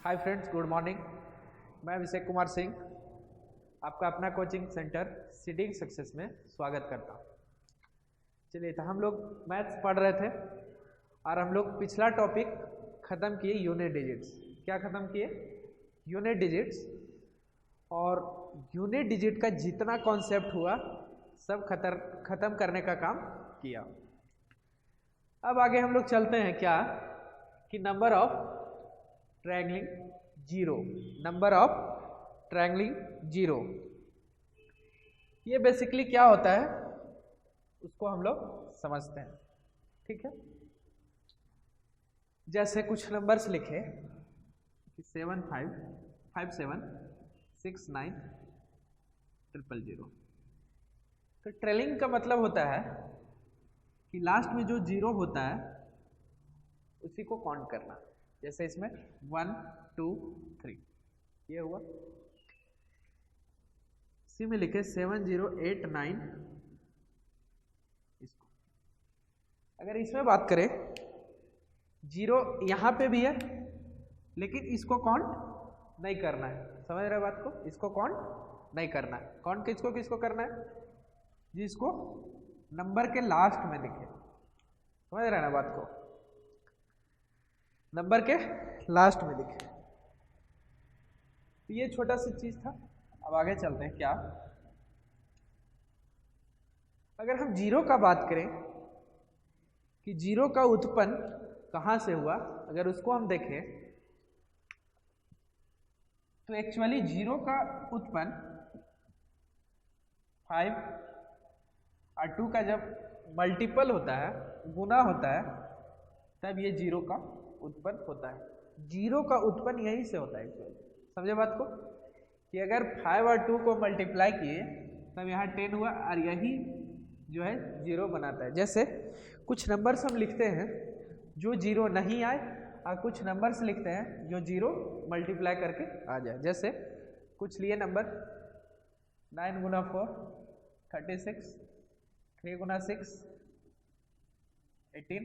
Hi friends, good morning. मैं अभिषेक कुमार सिंह आपका अपना कोचिंग सेंटर सीडिंग सक्सेस में स्वागत करता हूँ। चलिए, तो हम लोग मैथ्स पढ़ रहे थे और हम लोग पिछला टॉपिक ख़त्म किए यूनिट डिजिट्स। क्या ख़त्म किए? Unit digits. और यूनिट डिजिट का जितना कॉन्सेप्ट हुआ सब ख़त्म करने का काम किया। अब आगे हम लोग चलते हैं क्या कि number of triangling zero. Number of triangling zero, ये बेसिकली क्या होता है उसको हम लोग समझते हैं। ठीक है, जैसे कुछ नंबर्स लिखे कि 75576900। तो ट्रेलिंग का मतलब होता है कि लास्ट में जो जीरो होता है उसी को काउंट करना। जैसे इसमें 1 2 3 ये हुआ। इसी में लिखे 7089। इसको अगर इसमें बात करें, जीरो यहां पे भी है लेकिन इसको काउंट नहीं करना है। समझ रहे बात को? इसको काउंट नहीं करना है। काउंट किसको करना है? जिसको नंबर के लास्ट में दिखे। समझ रहे ना बात को? नंबर के लास्ट में दिखे। तो ये छोटा सा चीज था। अब आगे चलते हैं। क्या अगर हम जीरो का बात करें कि जीरो का उत्पन्न कहां से हुआ, अगर उसको हम देखें तो एक्चुअली जीरो का उत्पन्न 5 और 2 का जब मल्टीपल होता है, गुना होता है, तब ये जीरो का उत्पन्न होता है। जीरो का उत्पन्न यहीं से होता है एक्चुअली। समझे बात को? कि अगर 5 और 2 को मल्टीप्लाई किए तब यहाँ 10 हुआ और यही जो है जीरो बनाता है। जैसे कुछ नंबर्स हम लिखते हैं जो जीरो नहीं आए और कुछ नंबर्स लिखते हैं जो जीरो मल्टीप्लाई करके आ जाए। जैसे कुछ लिए नंबर 9 गुना 4 36, 3 गुना 6 18,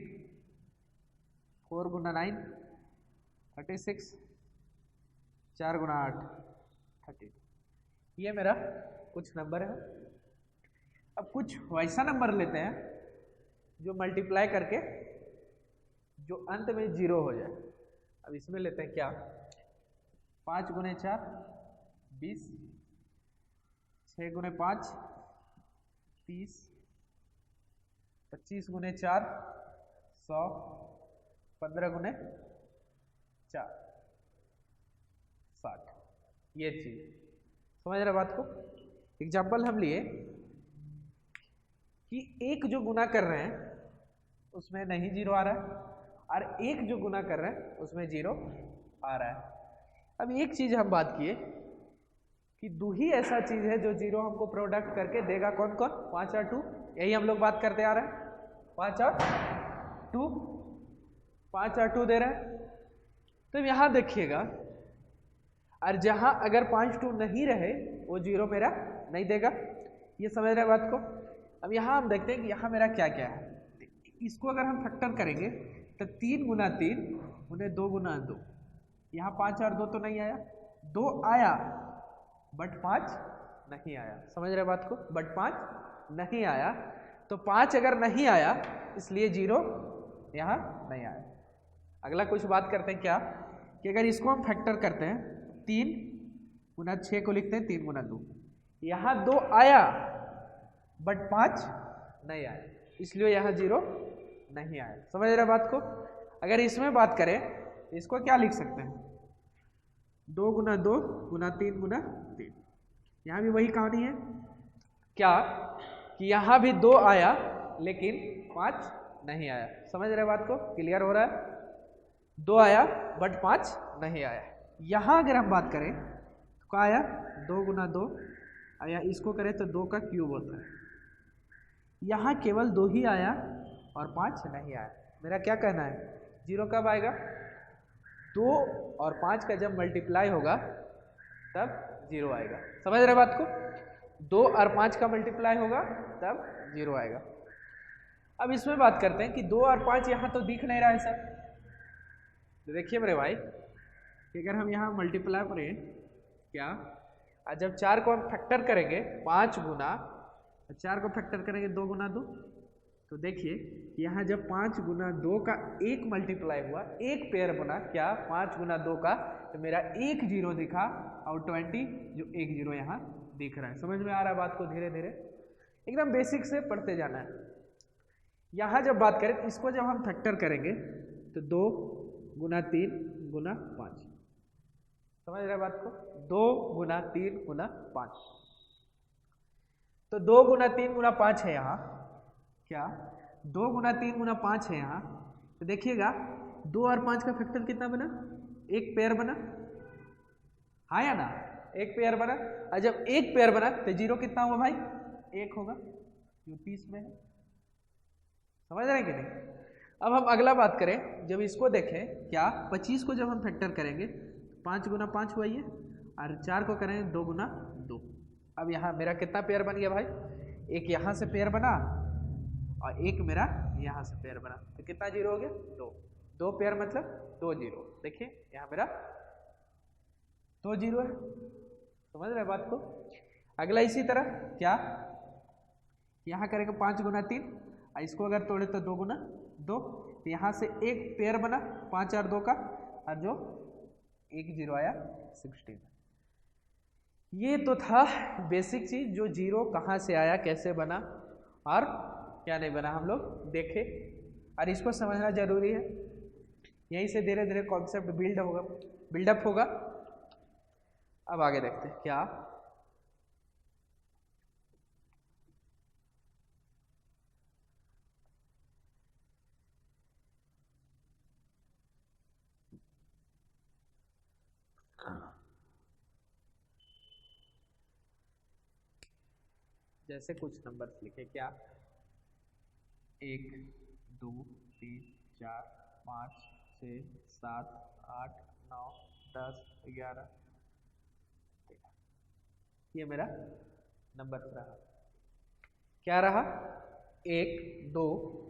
4 गुना 9 36, 4 गुना 8 30। ये मेरा कुछ नंबर है। अब कुछ वैसा नंबर लेते हैं जो मल्टीप्लाई करके जो अंत में जीरो हो जाए। अब इसमें लेते हैं क्या? 5 गुने 4 20, 6 गुने 5 30, 25 गुने 4 100, 15 गुने 4 60। ये चीज समझ रहे बात को? एग्जाम्पल हम लिए कि एक जो गुना कर रहे हैं उसमें नहीं जीरो आ रहा है और एक जो गुना कर रहे हैं उसमें जीरो आ रहा है। अब एक चीज हम बात किए कि दो ही ऐसा चीज है जो जीरो हमको प्रोडक्ट करके देगा। कौन कौन? 5 और 2। यही हम लोग बात करते आ रहे हैं। 5 और 2, 5 और 2 दे रहे हैं। तो यहां देखिएगा, और जहां अगर 5 2 नहीं रहे वो जीरो मेरा नहीं देगा। ये समझ रहे बात को? अब यहां हम देखते हैं कि यहां मेरा क्या क्या है। इसको अगर हम फैक्टर करेंगे तो 3 गुना 3 उन्हें 2 गुना 2। यहाँ 5 और 2 तो नहीं आया, 2 आया बट 5 नहीं आया। समझ रहे बात को? बट 5 नहीं आया। तो 5 अगर नहीं आया इसलिए जीरो यहाँ नहीं आया। अगला कुछ बात करते हैं क्या कि अगर इसको हम फैक्टर करते हैं, 3 गुना 6 को लिखते हैं 3 गुना 2। यहाँ 2 आया बट 5 नहीं आया, इसलिए यहाँ जीरो नहीं आया। समझ रहे बात को? अगर इसमें बात करें इसको क्या लिख सकते हैं? 2 गुना 2 गुना 3 गुना 3। यहाँ भी वही कहानी है क्या कि यहाँ भी 2 आया लेकिन 5 नहीं आया। समझ रहे बात को? क्लियर हो रहा है? 2 आया बट 5 नहीं आया। यहाँ अगर हम बात करें तो क्या आया? 2 गुना 2 आया। इसको करें तो 2 का क्यूब होता है। यहाँ केवल 2 ही आया और 5 नहीं आया। मेरा क्या कहना है? जीरो कब आएगा? 2 और 5 का जब मल्टीप्लाई होगा तब जीरो आएगा। समझ रहे बात को? 2 और 5 का मल्टीप्लाई होगा तब जीरो आएगा। अब इसमें बात करते हैं कि 2 और 5 यहाँ तो दिख नहीं रहा है सर। तो देखिए मेरे भाई, कि अगर हम यहाँ मल्टीप्लाई करें क्या, जब 4 को हम फैक्टर करेंगे 5 गुना, 4 को फैक्टर करेंगे 2 गुना 2, तो देखिए यहाँ जब 5 गुना 2 का एक मल्टीप्लाई हुआ, एक पेयर बना क्या 5 गुना 2 का, तो मेरा एक जीरो दिखा और 20 जो एक जीरो यहाँ दिख रहा है। समझ में आ रहा है बात को? धीरे धीरे एकदम बेसिक से पढ़ते जाना है। यहाँ जब बात करें इसको जब हम फैक्टर करेंगे तो 2 गुना 3 गुना 5, समझ रहे बात को? 2 गुना 3 गुना 5, तो 2 गुना 3 गुना 5 है यहाँ क्या, 2 गुना 3 गुना 5 है यहाँ। तो देखिएगा 2 और 5 का फैक्टर कितना बना, एक पेयर बना, हाँ या ना, एक पेयर बना। और जब एक पेयर बना तो जीरो कितना होगा भाई, 1 होगा, जो 30 में है। समझ रहे हैं कि नहीं? अब हम अगला बात करें, जब इसको देखें क्या 25 को जब हम फैक्टर करेंगे 5 गुना 5 हुआ ये, और 4 को करेंगे 2 गुना 2। अब यहाँ मेरा कितना पेयर बन गया भाई, एक यहाँ से पेयर बना और एक मेरा यहाँ से पेयर बना, तो कितना जीरो हो गया, 2। 2 पेयर मतलब 2 जीरो। देखिए यहाँ मेरा 2 जीरो है। समझ रहे बात को? अगला इसी तरह क्या, यहाँ करेंगे 5 गुना 3, इसको अगर तोड़े तो 2 गुना 2, तो यहाँ से एक पेयर बना 5 और 2 का, और जो एक जीरो आया 16। ये तो था बेसिक चीज, जो जीरो कहाँ से आया, कैसे बना और क्या नहीं बना, हम लोग देखे, और इसको समझना जरूरी है। यहीं से धीरे धीरे कॉन्सेप्ट बिल्डअप होगा। अब आगे देखते हैं क्या, जैसे कुछ नंबर्स लिखे क्या, 1 2 3 4 5 6 7 8 9 10 11, ये मेरा नंबर रहा। क्या रहा, 1 2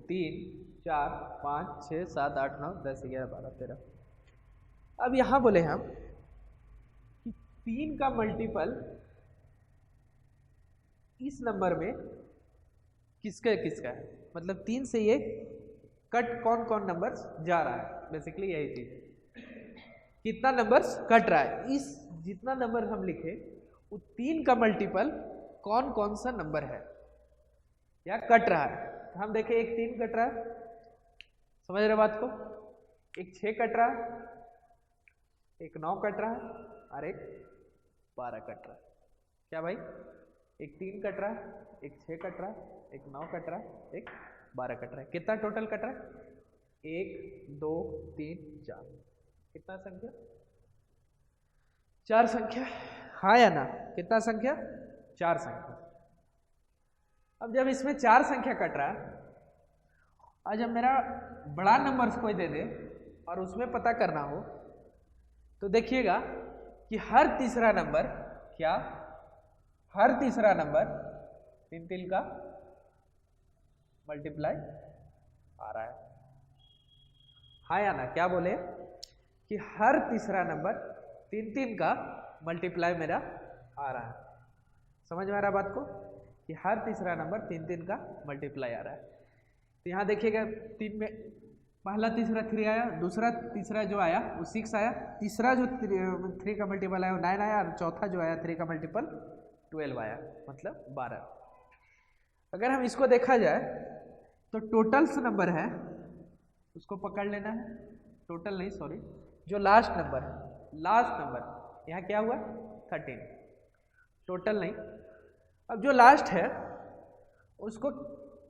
3 4 5 6 7 8 9 10 11 12 13। अब यहाँ बोले हम कि 3 का मल्टीपल इस नंबर में किसका किसका है, मतलब 3 से ये कट कौन कौन नंबर्स जा रहा है, बेसिकली यही चीज है, कितना नंबर्स कट रहा है। इस जितना नंबर हम लिखे वो 3 का मल्टीपल कौन कौन सा नंबर है या कट रहा है। तो हम देखें, एक 3 कट रहा है, समझ रहे बात को, एक 6 कट रहा है, एक 9 कट रहा है, और एक 12 कट रहा है। क्या भाई, एक 3 कट रहा है, एक 6 कट रहा है, एक 9 कट रहा है, एक 12 कट रहा है। कितना टोटल कट रहा है, 1 2 3 4, कितना संख्या, 4 संख्या, हाँ या ना, कितना संख्या, 4 संख्या। अब जब इसमें 4 संख्या कट रहा है, और जब मेरा बड़ा नंबर कोई दे दे और उसमें पता करना हो, तो देखिएगा कि हर तीसरा नंबर क्या, हर तीसरा नंबर 3 3 का मल्टीप्लाई आ रहा है, हाँ या ना। क्या बोले कि हर तीसरा नंबर 3 3 का मल्टीप्लाई मेरा आ रहा है। समझ में आ रहा है बात को, कि हर तीसरा नंबर 3 3 का मल्टीप्लाई आ रहा है। तो यहाँ देखिएगा 3 में पहला तीसरा 3 आया, दूसरा तीसरा जो आया वो 6 आया, तीसरा जो 3 का मल्टीपल आया वो 9 आया, और चौथा जो आया 3 का मल्टीपल 12 आया, मतलब 12। अगर हम इसको देखा जाए तो टोटल्स नंबर है उसको पकड़ लेना है, टोटल नहीं सॉरी, जो लास्ट नंबर है, लास्ट नंबर यहाँ क्या हुआ 13, टोटल नहीं। अब जो लास्ट है उसको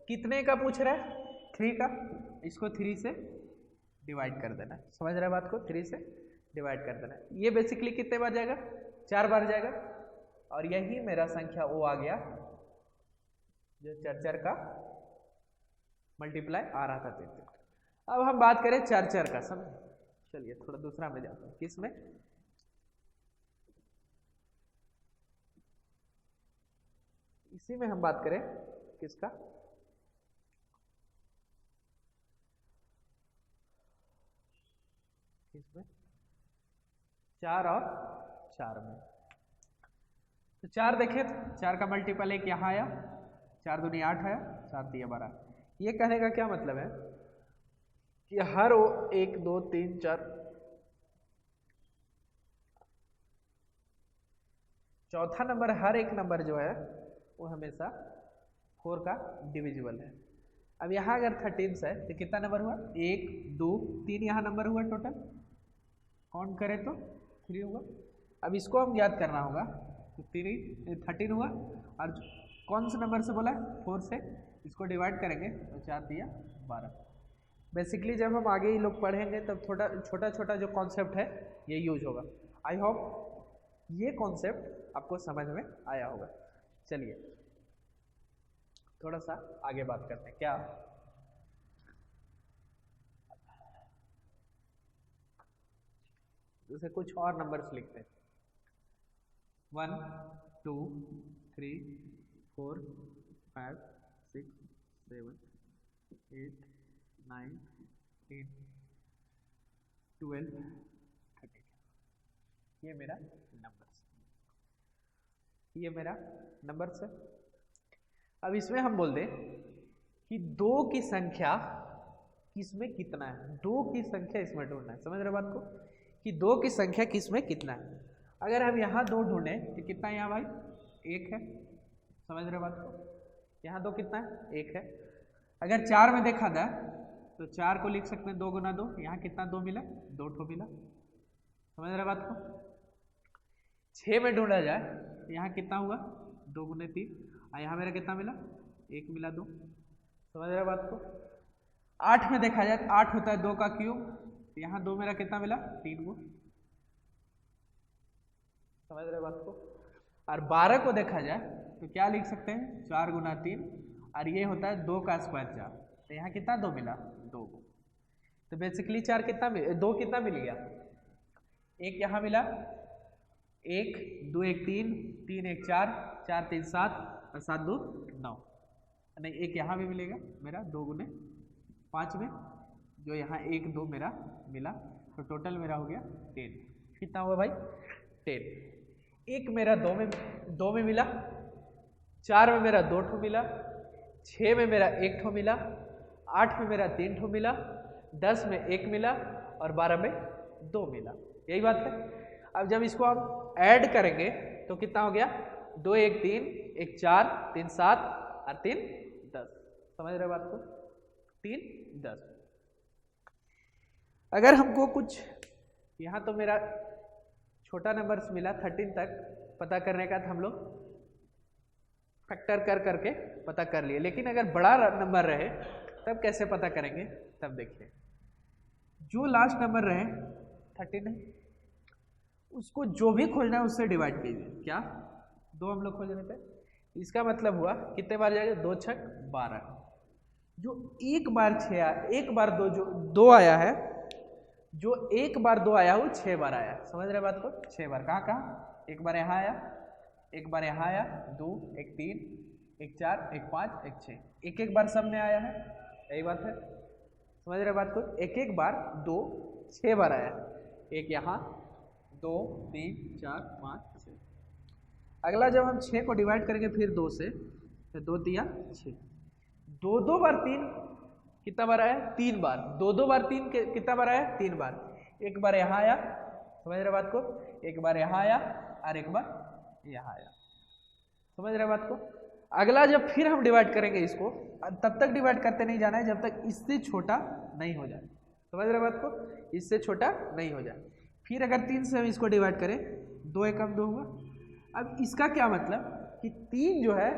कितने का पूछ रहा है, 3 का, इसको 3 से डिवाइड कर देना। समझ रहे बात को, 3 से डिवाइड कर देना। ये बेसिकली कितने बार जाएगा, 4 बार जाएगा, और यही मेरा संख्या वो आ गया जो 4 4 का मल्टीप्लाई आ रहा था 3 3। अब हम बात करें 4 4 का, समझ, चलिए थोड़ा दूसरा में जाते हैं, किसमें, इसी में हम बात करें किसका, इसमें 4 और 4 में। तो 4 देखें तो 4 का मल्टीपल एक यहाँ आया, 4 दूनी 8 आया, 4 3 12। ये कहने का क्या मतलब है कि हर 1 2 3 4 चौथा नंबर, हर एक नंबर जो है वो हमेशा 4 का डिविजिबल है। अब यहाँ अगर 13 है तो कितना नंबर हुआ? 1 2 3 यहाँ नंबर हुआ टोटल, काउंट करें तो 3 होगा। अब इसको हम याद करना होगा तो 13 हुआ, और कौन से नंबर से बोला है? 4 से। इसको डिवाइड करेंगे तो 4 दिया 12। बेसिकली जब हम आगे ही लोग पढ़ेंगे तब थोड़ा छोटा छोटा जो कॉन्सेप्ट है ये यूज होगा। आई होप ये कॉन्सेप्ट आपको समझ में आया होगा। चलिए थोड़ा सा आगे बात करते हैं। क्या जैसे कुछ और नंबर्स लिखते हैं, 1 2 3 4 5 6 7 8 9 10 12 13। ये मेरा नंबर्स, ये मेरा नंबर्स है। अब इसमें हम बोल दें कि 2 की संख्या किसमें कितना है, 2 की संख्या इसमें ढूंढना है। समझ रहे बात को कि 2 की संख्या किसमें कितना है। अगर हम यहाँ 2 ढूंढें तो कितना है यहाँ भाई? 1 है। समझ रहे बात को? यहाँ 2 कितना है? 1 है। अगर 4 में देखा जाए तो 4 को लिख सकते हैं 2 गुना 2, यहाँ कितना 2 मिला? 2 ठो मिला। समझ रहे बात को? 6 में ढूंढा जाए तो यहाँ कितना हुआ? 2 गुने 3, और यहाँ मेरा कितना मिला? 1 मिला 2। समझ रहे बात को? 8 में देखा जाए तो 8 होता है 2 का क्यूब, तो यहाँ 2 मेरा कितना मिला? 3 गो। समझ रहे बात को? और 12 को देखा जाए तो क्या लिख सकते हैं? 4 गुना 3, और ये होता है 2 का स्क्वायर 4, तो यहाँ कितना 2 मिला? 2 गो। तो बेसिकली 4 कितना 2 कितना मिल गया? 1 यहाँ मिला, 1 2 1 3 3 1 4 4 3 7 और 7 2 9, नहीं 1 यहाँ भी मिलेगा मेरा 2 गुने 5 में, जो यहाँ 1 2 मेरा मिला, तो टोटल मेरा हो गया 10। कितना हुआ भाई? 10। 1 मेरा 2 में मिला, 4 में मेरा 2 ठो मिला, 6 में मेरा 1 ठो मिला, 8 में मेरा 3 ठो मिला, 10 में 1 मिला, और 12 में 2 मिला। यही बात है। अब जब इसको हम ऐड करेंगे तो कितना हो गया? 2 1 3 1 4 3 7 और 3 10। समझ रहे बात को? 3 10। अगर हमको कुछ यहाँ तो मेरा छोटा नंबर मिला 13 तक पता करने का, तो हम लोग फैक्टर कर करके पता कर लिए। लेकिन अगर बड़ा नंबर रहे तब कैसे पता करेंगे? तब देखिए, जो लास्ट नंबर रहे 13 है, उसको जो भी खोजना है उससे डिवाइड कीजिए। क्या 2 हम लोग खोज रहे थे, इसका मतलब हुआ कितने बार जाएगा? 2 छक 12। जो एक बार 6 एक बार 2 जो 2 आया है, जो एक बार 2 आया वो 6 बार आया। समझ रहे बात को? 6 बार। कहाँ कहाँ? एक बार यहाँ आया, एक बार यहाँ आया, 2 1 3 1 4 1 5 1 6, एक एक बार सब में आया है। यही बात है। समझ रहे बात को? एक एक बार 2 6 बार आया, एक यहाँ 2 3 4 5 6। अगला जब हम 6 को डिवाइड करेंगे फिर 2 से, तो 2 दिया 6, 2 बार 3 कितना बार आया? 3 बार। 2 बार 3 कितना बार आया? 3 बार। एक बार यहाँ आया, समझ रहे बात को? एक बार यहाँ आया और एक बार यहाँ आया। समझ रहे बात को? अगला जब फिर हम डिवाइड करेंगे इसको, तब तक डिवाइड करते नहीं जाना है जब तक इससे छोटा नहीं हो जाए। समझ रहे बात को? इससे छोटा नहीं हो जाए। फिर अगर 3 से हम इसको डिवाइड करें, 2 एकम 2 हुआ। अब इसका क्या मतलब कि 3 जो है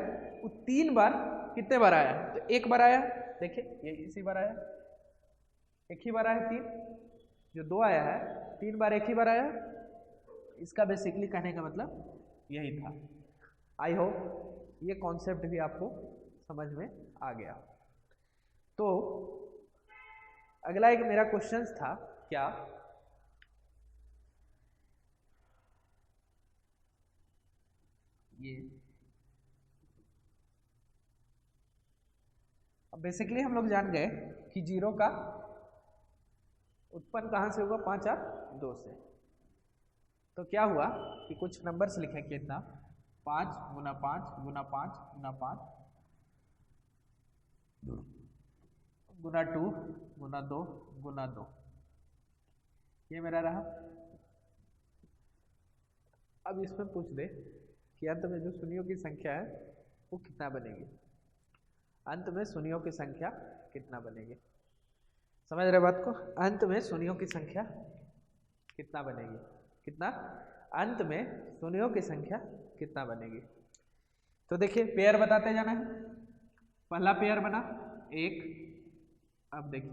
वो 3 बार कितने बार आया? तो एक बार आया, देखिए ये इसी बार आया, एक ही बार आया 3। जो 2 आया है 3 बार एक ही बार आया। इसका बेसिकली कहने का मतलब यही था। आई होप ये कॉन्सेप्ट भी आपको समझ में आ गया। तो अगला एक मेरा क्वेश्चन था, क्या ये अब बेसिकली हम लोग जान गए कि 0 का उत्पन्न कहाँ से होगा? 5 और 2 से। तो क्या हुआ कि कुछ नंबर्स लिखे कितना 5 गुना 5 गुना 5 गुना 5 गुना 2 गुना 2 गुना 2, ये मेरा रहा। अब इसमें पूछ दे कि अंत में जो शून्यों की संख्या है वो कितना बनेगी, अंत में शून्यों की संख्या कितना बनेगी। समझ रहे बात को? अंत में शून्यों की संख्या कितना बनेगी, कितना, अंत में शून्यों की संख्या कितना बनेगी। तो देखिए पेयर बताते जाना है। पहला पेयर बना 1, अब देखिए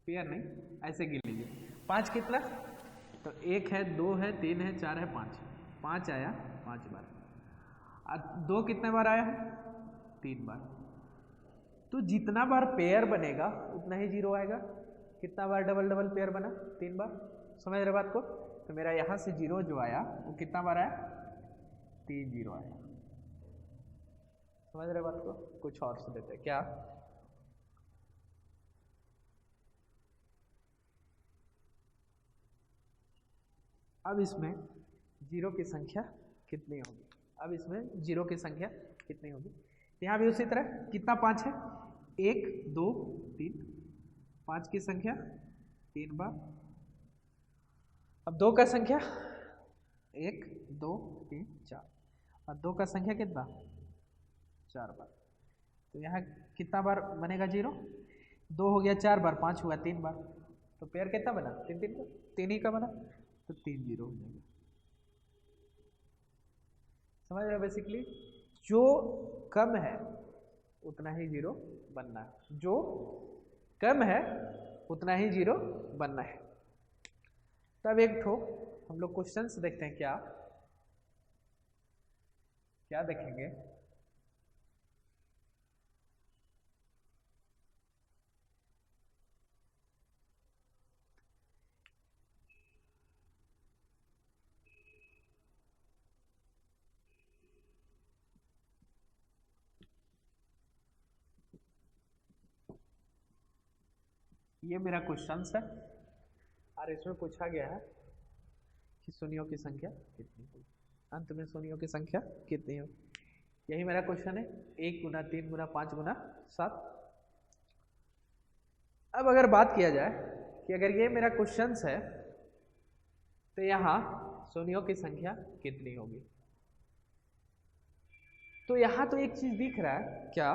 पेयर नहीं ऐसे गिन लीजिए। 5 कितना, तो 1 है 2 है 3 है 4 है 5, 5 आया 5 बार। 2 कितने बार आया है, 3 बार। तो जितना बार पेयर बनेगा उतना ही जीरो आएगा। कितना बार डबल डबल पेयर बना, 3 बार। समझ रहे बात को? तो मेरा यहाँ से जीरो जो आया वो कितना बार आया, 3 जीरो आया। समझ रहे बात को? कुछ और से देते क्या, अब इसमें जीरो की संख्या कितनी होगी, अब इसमें जीरो की संख्या कितनी होगी। यहाँ भी उसी तरह कितना 5 है, 1 2 3, 5 की संख्या 3 बार। अब 2 का संख्या 1 2 3 4, और 2 का संख्या कितना 4 बार। तो यहाँ कितना बार बनेगा जीरो, 2 हो गया 4 बार, 5 हुआ 3 बार। तो पेयर कितना बना, 3 3 का, 3 ही का बना, तो 3 जीरो हो जाएगा। समझ रहे हो? बेसिकली जो कम है उतना ही जीरो बनना है, जो कम है उतना ही जीरो बनना है। तब एक ठो हम लोग क्वेश्चंस देखते हैं, क्या क्या देखेंगे। ये मेरा क्वेश्चन है और इसमें पूछा गया है कि शून्यों की संख्या कितनी होगी, अंत में शून्यों की संख्या कितनी होगी। यही मेरा क्वेश्चन है, 1 गुना 3 गुना 5 गुना 7। अब अगर बात किया जाए कि अगर ये मेरा क्वेश्चन है तो यहाँ शून्यों की संख्या कितनी होगी। तो यहाँ तो एक चीज दिख रहा है क्या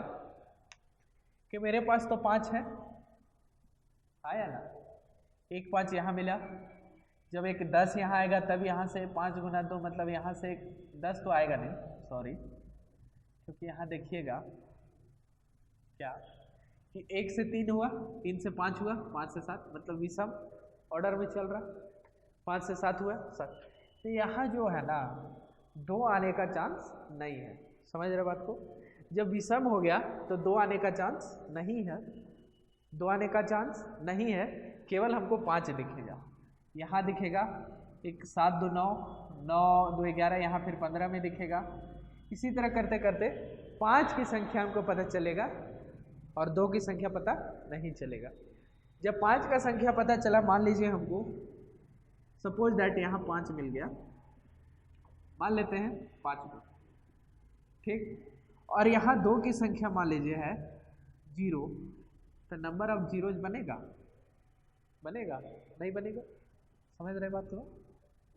कि मेरे पास तो 5 है, आया ना, एक 5 यहाँ मिला। जब एक 10 यहाँ आएगा तब यहाँ से 5 गुना 2 मतलब यहाँ से 10 तो आएगा नहीं, सॉरी, क्योंकि यहाँ देखिएगा क्या कि 1 से 3 हुआ, 3 से 5 हुआ, 5 से 7 मतलब विषम ऑर्डर में चल रहा, 5 से 7 हुआ 7। तो यहाँ जो है ना 2 आने का चांस नहीं है। समझ रहे बात को? जब विषम हो गया तो 2 आने का चांस नहीं है, 2 आने का चांस नहीं है, केवल हमको 5 दिखेगा। यहाँ दिखेगा एक 7 2 9 9 2 11, यहाँ फिर 15 में दिखेगा। इसी तरह करते करते 5 की संख्या हमको पता चलेगा और 2 की संख्या पता नहीं चलेगा। जब 5 का संख्या पता चला, मान लीजिए हमको सपोज दैट यहाँ 5 मिल गया, मान लेते हैं 5 को, ठीक, और यहाँ 2 की संख्या मान लीजिए है 0, तो नंबर ऑफ जीरोज बनेगा, बनेगा नहीं बनेगा। समझ रहे बात को?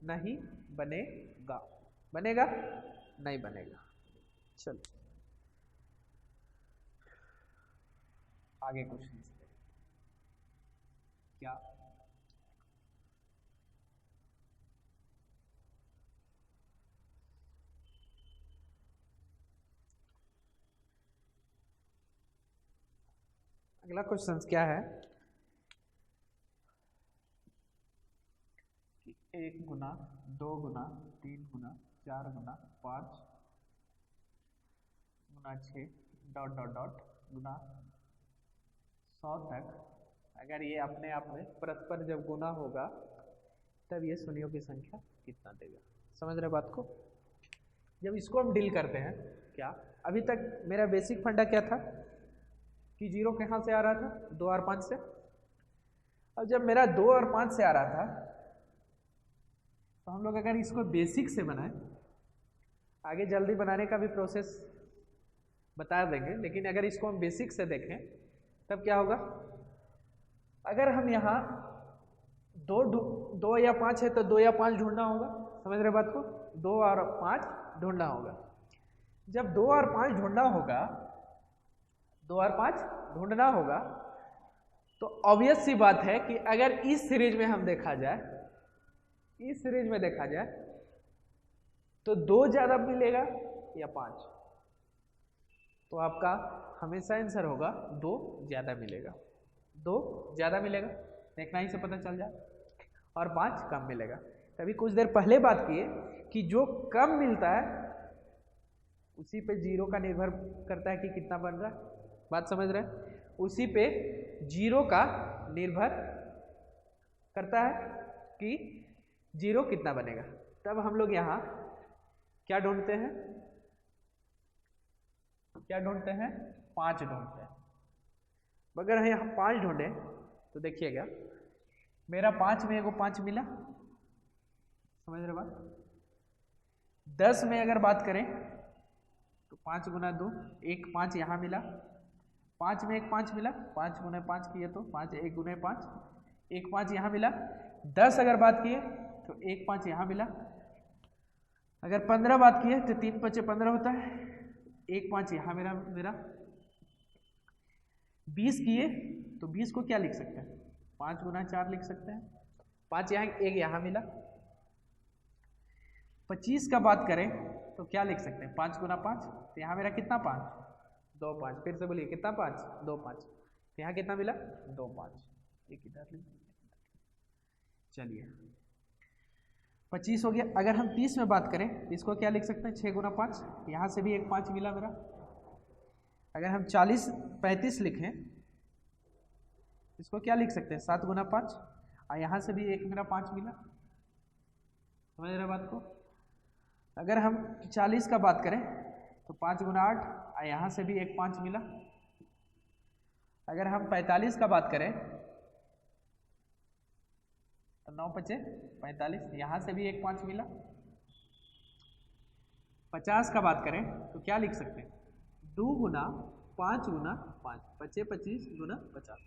नहीं बनेगा, बनेगा नहीं बनेगा। चलो आगे क्वेश्चन क्या, अगला क्वेश्चन क्या है कि 1 गुना 2 गुना 3 गुना 4 गुना 5 गुना 6 डॉट डॉट डॉट गुना 100 तक, अगर ये अपने आप में परस्पर जब गुना होगा तब ये शून्यों की संख्या कितना देगा। समझ रहे बात को? जब इसको हम डील करते हैं, क्या अभी तक मेरा बेसिक फंडा क्या था कि जीरो कहाँ से आ रहा था, 2 और 5 से। अब जब मेरा 2 और 5 से आ रहा था तो हम लोग अगर इसको बेसिक से बनाएं, आगे जल्दी बनाने का भी प्रोसेस बता देंगे, लेकिन अगर इसको हम बेसिक से देखें तब क्या होगा, अगर हम यहाँ दो या 5 है तो 2 या 5 ढूंढना होगा, समझ रहे बात को, 2 और 5 ढूंढना होगा। जब 2 और 5 ढूंढना होगा, 2 और 5 ढूंढना होगा, तो ऑब्वियस सी बात है कि अगर इस सीरीज में हम देखा जाए, इस सीरीज में देखा जाए तो 2 ज्यादा मिलेगा या 5, तो आपका हमेशा आंसर होगा 2 ज्यादा मिलेगा, 2 ज्यादा मिलेगा, देखना ही से पता चल जाए, और 5 कम मिलेगा। तभी कुछ देर पहले बात किए कि जो कम मिलता है उसी पे 0 का निर्भर करता है कि कितना बन रहा है, बात समझ रहे हैं, उसी पे 0 का निर्भर करता है कि 0 कितना बनेगा। तब हम लोग यहाँ क्या ढूंढते हैं, क्या ढूंढते हैं, 5 ढूंढते हैं। अगर यहाँ 5 ढूंढे तो देखिएगा मेरा 5 में एगो 5 मिला, समझ रहे बात। 10 में अगर बात करें तो 5 गुना 2, एक 5 यहाँ मिला, 5 में एक 5 मिला, 5 गुना 5 किए तो 5, 1 गुना 5, एक 5 यहाँ मिला। 10 अगर बात किए तो एक 5 यहाँ मिला। अगर 15 बात किए तो 3 5 15 होता है, एक 5 यहाँ मेरा 20 किए तो 20 को क्या लिख सकते हैं, 5 गुना 4 लिख सकते हैं, 5 यहाँ, एक यहाँ मिला। 25 का बात करें तो क्या लिख सकते हैं, 5 गुना 5, तो यहाँ मेरा कितना 5, 2 5, फिर से बोलिए कितना 5, 2 5, तो यहाँ कितना मिला 2 5, एक इधर लिख, चलिए 25 हो गया। अगर हम 30 में बात करें इसको क्या लिख सकते हैं, 6 गुना 5, यहाँ से भी एक 5 मिला मेरा। अगर हम 35 लिखें इसको क्या लिख सकते हैं, 7 गुना 5, और यहाँ से भी एक मेरा 5 मिला, समझ रहे बात को। अगर हम 40 का बात करें तो 5 गुना 8, और यहाँ से भी एक 5 मिला। अगर हम 45 का बात करें तो 9 5 45, यहाँ से भी एक 5 मिला। 50 का बात करें तो क्या लिख सकते हैं, 2 गुना 5 गुना 5, 5 25 गुना 50,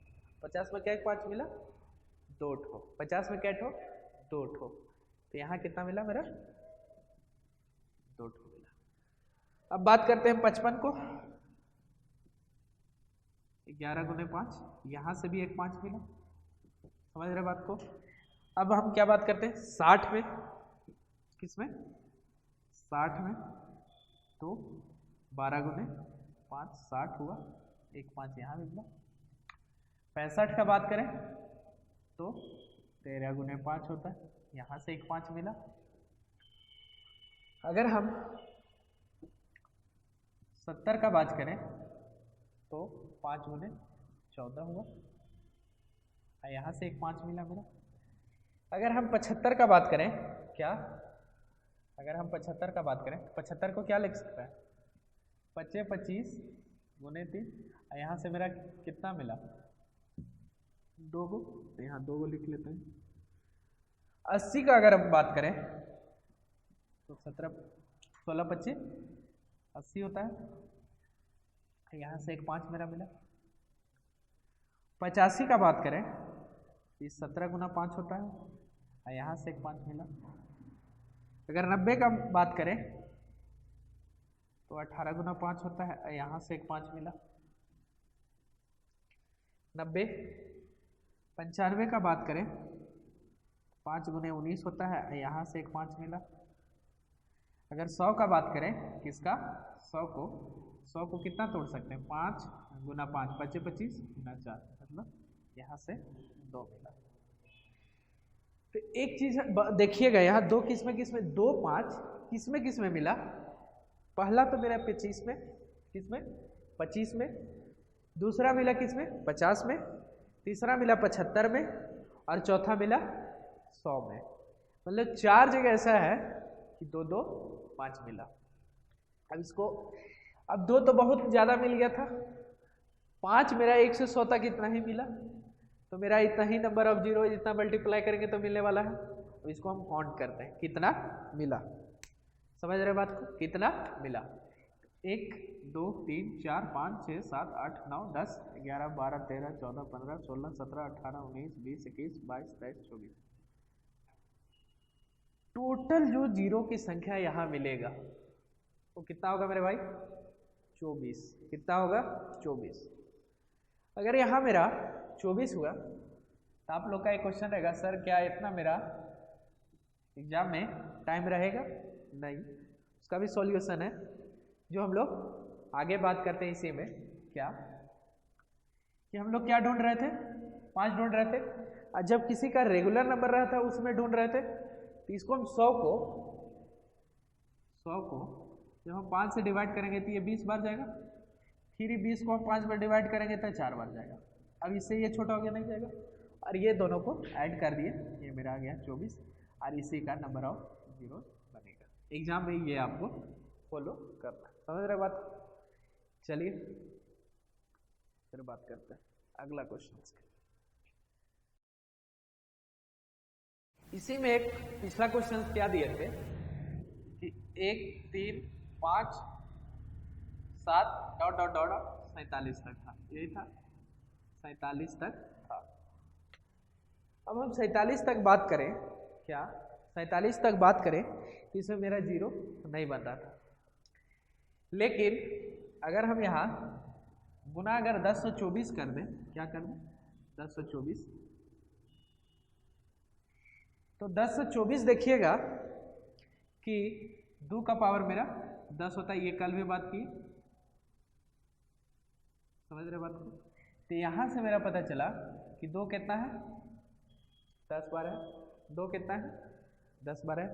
50 में क्या एक 5 मिला, 2 ठो, 50 में क्या ठो, 2 ठो, तो यहाँ कितना मिला मेरा, 2 ठो मिला। अब बात करते हैं 55 को, 11 गुने 5, यहाँ से भी एक 5 मिला, समझ रहे बात को। अब हम क्या बात करते हैं 60 में, किसमें 60 में, तो 12 गुने 5 60 हुआ, एक 5 यहाँ मिला। 65 का बात करें तो 13 गुने 5 होता है, यहाँ से एक 5 मिला। अगर हम 70 का बात करें तो 5 गुने 14 हुआ, यहाँ से एक 5 मिला मेरा। अगर हम 75 का बात करें, क्या, अगर हम 75 का बात करें, 75 को क्या लिख सकता है, 25 25 गुने 3, यहाँ से मेरा कितना मिला, 2 गो, तो यहाँ 2 गो लिख लेते हैं। 80 का अगर हम बात करें तो 17 16 25 80 होता है, यहाँ से एक 5 मेरा मिला। 85 का बात करें इस 17 गुना 5 होता है, और यहाँ से एक 5 मिला। अगर 90 का बात करें तो 18 गुना 5 होता है, और यहाँ से एक 5 मिला। 90 95 का बात करें 5 गुने 19 होता है, और यहाँ से एक 5 मिला। अगर 100 का बात करें, किसका, 100 को कितना तोड़ सकते हैं, 5 गुना 5 25 25 गुना 4, मतलब यहाँ से 2 मिला। तो एक चीज देखिएगा यहाँ 2 किसमें 2 5 किसमें मिला। पहला तो मेरा 25 में, किसमें 25 में, दूसरा मिला किसमें 50 में, तीसरा मिला 75 में, और चौथा मिला 100 में। मतलब 4 जगह ऐसा है कि 2 2 5 मिला। अब इसको, अब 2 तो बहुत ज़्यादा मिल गया था, 5 मेरा 1 से 100 तक इतना ही मिला, तो मेरा इतना ही नंबर ऑफ जीरो जितना मल्टीप्लाई करेंगे तो मिलने वाला है। इसको हम काउंट करते हैं कितना मिला। समझ रहे बात को, कितना मिला। 1 2 3 4 5 6 7 8 9 10 11 12 13 14 15 16 17 18 19 20 21 22 23 24। टोटल जो जीरो की संख्या यहाँ मिलेगा वो कितना होगा मेरे भाई? 24। कितना होगा? 24। अगर यहाँ मेरा 24 हुआ तो आप लोग का एक क्वेश्चन रहेगा, सर क्या इतना मेरा एग्जाम में टाइम रहेगा? नहीं, उसका भी सॉल्यूशन है जो हम लोग आगे बात करते हैं इसी में। क्या कि हम लोग क्या ढूंढ रहे थे? 5 ढूंढ रहे थे, और जब किसी का रेगुलर नंबर रहा था उसमें ढूंढ रहे थे। तो इसको हम 100 को जब हम 5 से डिवाइड करेंगे तो ये 20 बार जाएगा, फिर 20 को हम 5 बार डिवाइड करेंगे तो 4 बार जाएगा। अब इससे ये छोटा हो गया, नहीं जाएगा, और ये दोनों को ऐड कर दिए, ये मेरा आ गया 24, और इसी का नंबर ऑफ जीरो बनेगा। एग्जाम में ये आपको फॉलो करना है। समझ रहे बात? चलिए फिर बात करते हैं अगला क्वेश्चन। इसी में एक पिछला क्वेश्चन क्या दिए थे कि 1 3 5 7 डॉट डॉट डॉट 47 तक था, यही था, 47 तक था। अब हम 47 तक बात करें, क्या 47 तक बात करें, इसमें मेरा जीरो नहीं बन रहा था। लेकिन अगर हम यहाँ गुना अगर 1024 कर दें, क्या कर दें? 1024, तो 1024 देखिएगा कि 2 का पावर मेरा 10 होता है, ये कल भी बात की। समझ रहे बात को? तो यहाँ से मेरा पता चला कि 2 कितना है? 10 बार है। 2 कितना है? 10 बार है।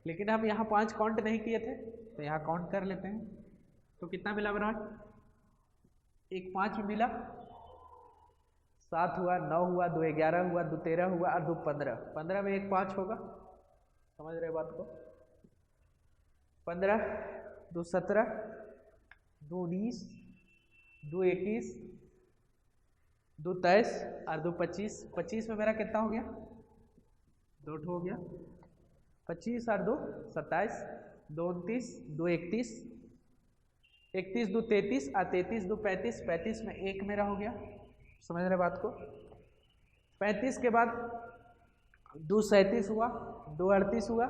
लेकिन हम यहाँ 5 काउंट नहीं किए थे, तो यहाँ काउंट कर लेते हैं। तो कितना मिला बराबर? 1 5 मिला, 7 हुआ, 9 हुआ, 2 11 हुआ, 2 13 हुआ, और 2 15। 15 में 1 5 होगा। समझ रहे बात को? 15, 2 17, 2 19, 2 21, 2 23, और 2 25। 25 में मेरा कितना हो गया? 2 हो गया। 25 और 2 27, 2 29, 2 31, 31 2 33, और 33 2 35। 35 में 1 मेरा हो गया। समझ रहे बात को? 35 के बाद 2 37 हुआ, 2 38 हुआ,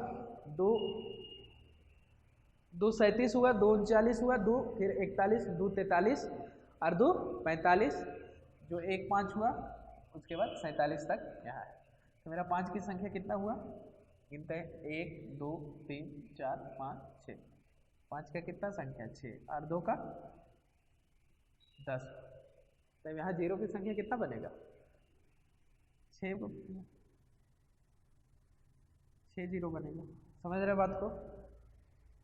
2 37 हुआ, 2 39 हुआ, 2 फिर 41, 2 43, और 2 45, जो 1 5 हुआ, उसके बाद 47 तक यहाँ है। तो मेरा 5 की संख्या कितना हुआ? गिनते हैं, 1 2 3 4 5 6। 5 का कितना संख्या? 6, और 2 का 10। तो यहाँ जीरो की संख्या कितना बनेगा? 6 जीरो बनेगा। समझ रहे बात को?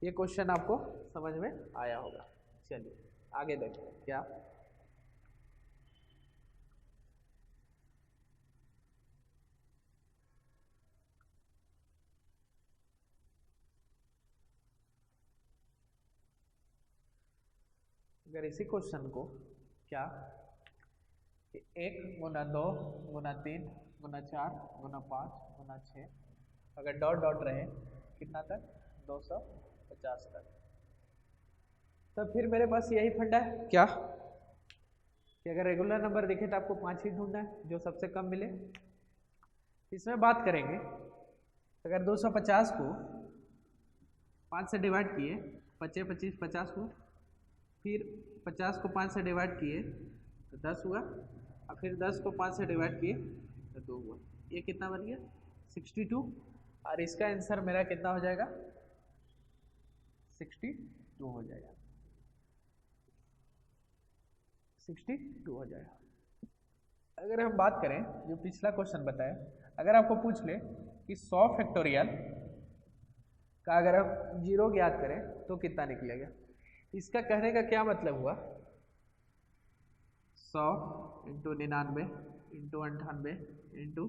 ये क्वेश्चन आपको समझ में आया होगा। चलिए आगे देखते हैं क्या। अगर इसी क्वेश्चन को क्या 1 गुना 2 गुना 3 गुना 4 गुना 5 गुना 6, अगर डॉट डॉट रहे कितना तक? 250 तक, तो फिर मेरे पास यही फंडा है क्या कि अगर रेगुलर नंबर दिखे तो आपको 5 ही ढूंढना है, जो सबसे कम मिले। इसमें बात करेंगे, अगर 250 को 5 से डिवाइड किए, 25 25 50 हुआ, फिर 50 को 5 से डिवाइड किए तो 10 हुआ, और फिर 10 को 5 से डिवाइड किए तो 2 हुआ। ये कितना बन गया? 62। और इसका आंसर मेरा कितना हो जाएगा? 62 हो जाएगा। 62 हो जाएगा। अगर हम बात करें जो पिछला क्वेश्चन बताया, अगर आपको पूछ ले कि 100 फैक्टोरियल का अगर हम जीरो ज्ञात करें तो कितना निकलेगा, इसका कहने का क्या मतलब हुआ? 100 into 99 into 98 into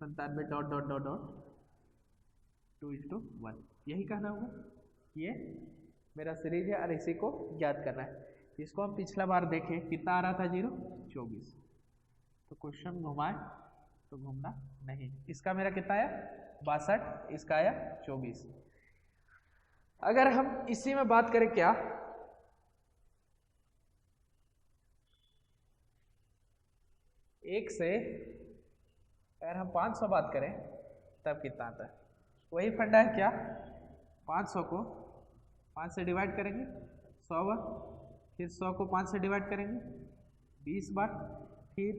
97 dot dot dot dot 2:1, यही कहना होगा। ये मेरा सीरीज है और इसी को ज्ञात करना है। इसको हम पिछला बार देखें कितना आ रहा था जीरो? 24। तो क्वेश्चन घुमाए तो घूमना नहीं। इसका मेरा कितना आया 62, इसका आया 24। अगर हम इसी में बात करें क्या, एक से अगर हम 500 बात करें तब कितना आता है, वही फंडा है क्या, 500 को 5 से डिवाइड करेंगे 100 बार, फिर 100 को 5 से डिवाइड करेंगे 20 बार, फिर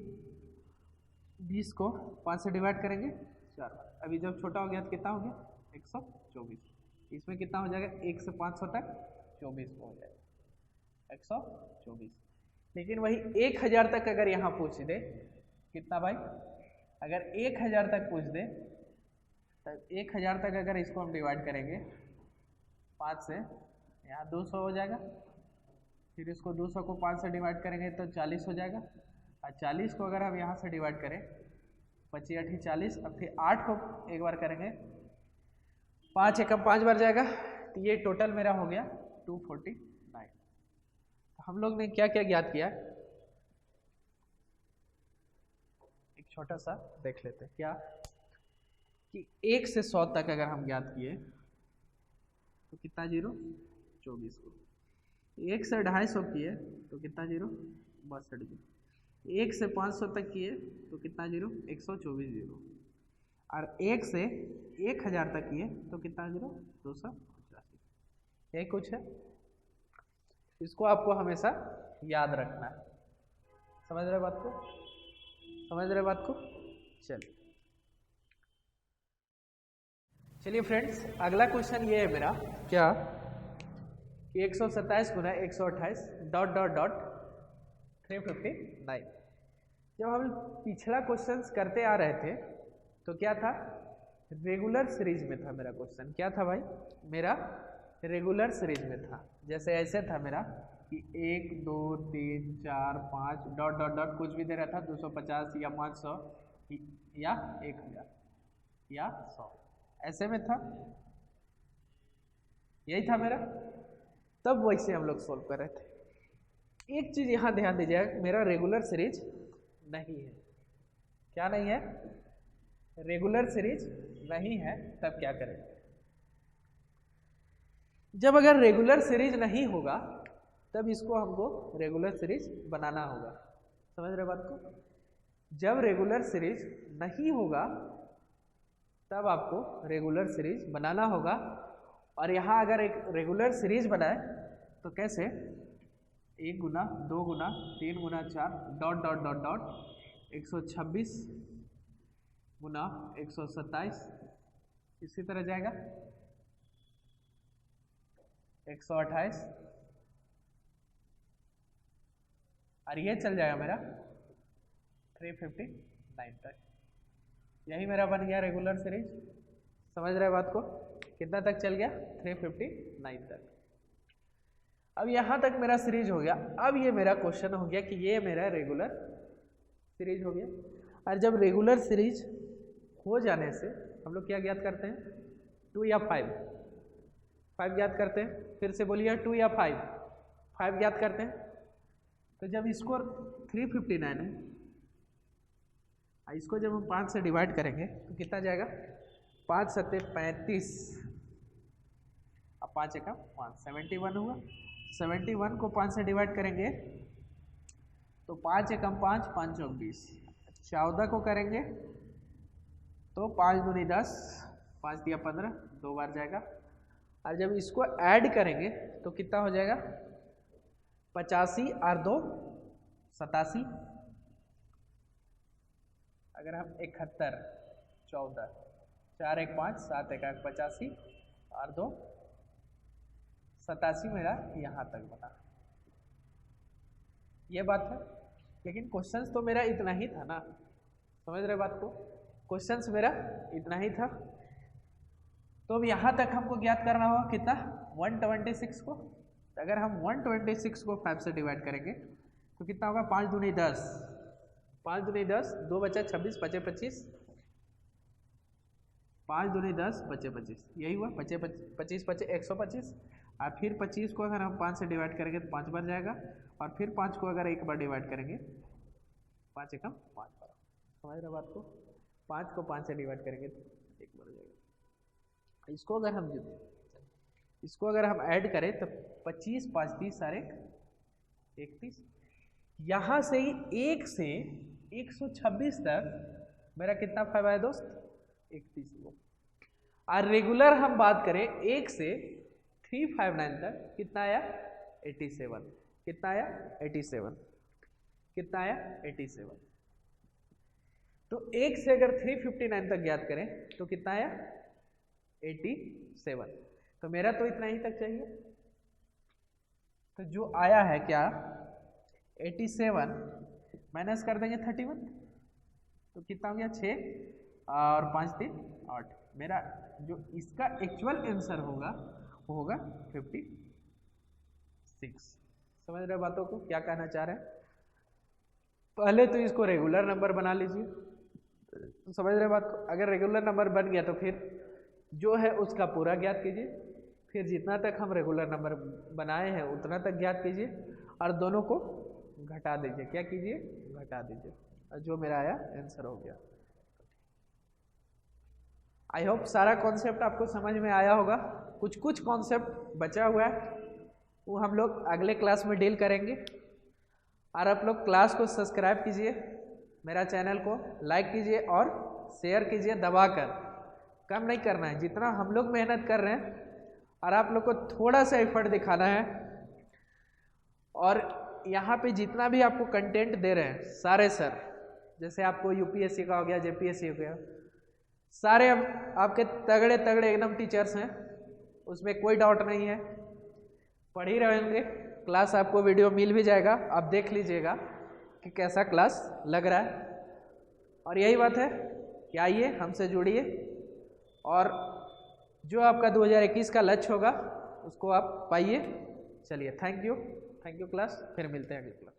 20 को 5 से डिवाइड करेंगे 4 बार। अभी जब छोटा हो गया तो कितना हो गया 124। इसमें कितना हो जाएगा 1 से 500 तक 24 हो जाएगा 124। लेकिन वही 1000 तक अगर यहाँ पूछ दे कितना भाई, अगर 1000 तक पूछ दे तब 1000 तक अगर इसको हम डिवाइड करेंगे 5 से, यहाँ 200 हो जाएगा, फिर इसको 200 को 5 से डिवाइड करेंगे तो 40 हो जाएगा, और 40 को अगर हम यहाँ से डिवाइड करें 25 8 40, अब फिर 8 को एक बार करेंगे 5 एकम 5 बार जाएगा, तो ये टोटल मेरा हो गया 249। हम लोग ने क्या क्या ज्ञात किया, एक छोटा सा देख लेते हैं क्या, कि 1 से 100 तक अगर हम ज्ञात किए तो कितना जीरो 24 को, 1 से 250 किए तो कितना जीरो 62 जीरो, 1 से 500 तक किए तो कितना जीरो 124 जीरो, और 1 से 1000 तक किए तो कितना जीरो 285। यही कुछ है, इसको आपको हमेशा याद रखना है। समझ रहे बात को, समझ रहे बात को। चलिए फ्रेंड्स, अगला क्वेश्चन ये है मेरा क्या, कि 127 गुना 128 डॉट डॉट डॉट 359। जब हम पिछला क्वेश्चंस करते आ रहे थे तो क्या था, रेगुलर सीरीज में था मेरा क्वेश्चन। क्या था भाई, मेरा रेगुलर सीरीज में था। जैसे ऐसे था मेरा कि 1 2 3 4 5 डॉट डॉट डॉट कुछ भी दे रहा था, 250 या 500 या 1000 या 100, ऐसे में था, यही था मेरा। तब वैसे हम लोग सोल्व कर रहे थे। एक चीज यहां ध्यान दीजिएगा, मेरा रेगुलर सीरीज नहीं है। क्या नहीं है, रेगुलर सीरीज नहीं है। तब क्या करें, जब अगर रेगुलर सीरीज नहीं होगा तब इसको हमको रेगुलर सीरीज बनाना होगा। समझ रहे बात को। जब रेगुलर सीरीज नहीं होगा तब आपको रेगुलर सीरीज बनाना होगा। और यहाँ अगर एक रेगुलर सीरीज बनाए तो कैसे, 1 गुना 2 गुना 3 गुना 4 डॉट डॉट डॉट डॉट 126 गुना 127, इसी तरह जाएगा 128, और ये चल जाएगा मेरा 359 तक। यही मेरा बन गया रेगुलर सीरीज। समझ रहे बात को, कितना तक चल गया 359 तक। अब यहाँ तक मेरा सीरीज हो गया। अब ये मेरा क्वेश्चन हो गया कि ये मेरा रेगुलर सीरीज हो गया। और जब रेगुलर सीरीज हो जाने से हम लोग क्या ज्ञात करते हैं, 2 या 5 ज्ञात करते हैं। फिर से बोलिए 2 या 5 ज्ञात करते हैं। तो जब इसको 359 है, इसको जब हम 5 से डिवाइड करेंगे तो कितना जाएगा, 5 सत्ते 35, अब 5 एकम 5 71 हुआ। 71 को 5 से डिवाइड करेंगे तो 5 एकम 5 5 चौक 20, 14 को करेंगे तो 5 दूनी 10, 5 दिया 15, 2 बार जाएगा। और जब इसको ऐड करेंगे तो कितना हो जाएगा, 85 और 2 87, अगर हम 71 14 4 1 5 7 1 8 85 और 2 87 मेरा यहाँ तक बना। ये बात है। लेकिन क्वेश्चंस तो मेरा इतना ही था ना, समझ रहे बात को। क्वेश्चंस मेरा इतना ही था। तो अब यहाँ तक हमको ज्ञात करना होगा कितना, 126 को। अगर हम 126 को 5 से डिवाइड करेंगे तो कितना होगा, 5 दूनी 10, 5 दूनी 10, 2 बचा 26, बचे 25, 5 दूनी 10 बचे 25, यही हुआ, बचे 25 बचे 125। और फिर 25 को अगर हम 5 से डिवाइड करेंगे तो 5 बार जाएगा। और फिर 5 को अगर एक बार डिवाइड करेंगे 5 एकम 5 बार। समझ रहे बात को। 5 को 5 से डिवाइड करेंगे तो 1 बन जाएगा। इसको अगर हम ऐड करें तो 25 5 30 सारे 31। यहाँ से ही 1 से 126 तक मेरा कितना फाइव आया दोस्त? 31 वो। और रेगुलर हम बात करें 1 से 359 तक कितना आया? 87। कितना आया? 87। कितना आया? 87। तो 1 से अगर 359 तक ज्ञात करें तो कितना आया? 87। तो मेरा तो इतना ही तक चाहिए। तो जो आया है क्या? 87 माइनस कर देंगे 31, तो कितना हो गया? 6 और 5 3 8। मेरा जो इसका एक्चुअल आंसर होगा वो होगा 56। समझ रहे बातों को? क्या कहना चाह रहे हैं? पहले तो इसको रेगुलर नंबर बना लीजिए। तो समझ रहे बात को? अगर रेगुलर नंबर बन गया तो फिर जो है उसका पूरा ज्ञात कीजिए, फिर जितना तक हम रेगुलर नंबर बनाए हैं उतना तक ज्ञात कीजिए और दोनों को घटा दीजिए। क्या कीजिए? घटा दीजिए। और जो मेरा आया आंसर हो गया। आई होप सारा कॉन्सेप्ट आपको समझ में आया होगा। कुछ कॉन्सेप्ट बचा हुआ है वो हम लोग अगले क्लास में डील करेंगे। और आप लोग क्लास को सब्सक्राइब कीजिए, मेरा चैनल को लाइक कीजिए और शेयर कीजिए दबाकर। कम नहीं करना है, जितना हम लोग मेहनत कर रहे हैं और आप लोग को थोड़ा सा एफर्ट दिखाना है। और यहाँ पे जितना भी आपको कंटेंट दे रहे हैं सारे सर, जैसे आपको यूपीएससी का हो गया, जेपीएससी हो गया, सारे आपके तगड़े तगड़े एकदम टीचर्स हैं, उसमें कोई डाउट नहीं है। पढ़ ही रहेंगे, क्लास आपको वीडियो मिल भी जाएगा, आप देख लीजिएगा कि कैसा क्लास लग रहा है। और यही बात है कि आइए हमसे जुड़िए और जो आपका 2021 का लक्ष्य होगा उसको आप पाइए। चलिए, थैंक यू क्लास, फिर मिलते हैं अगली क्लास।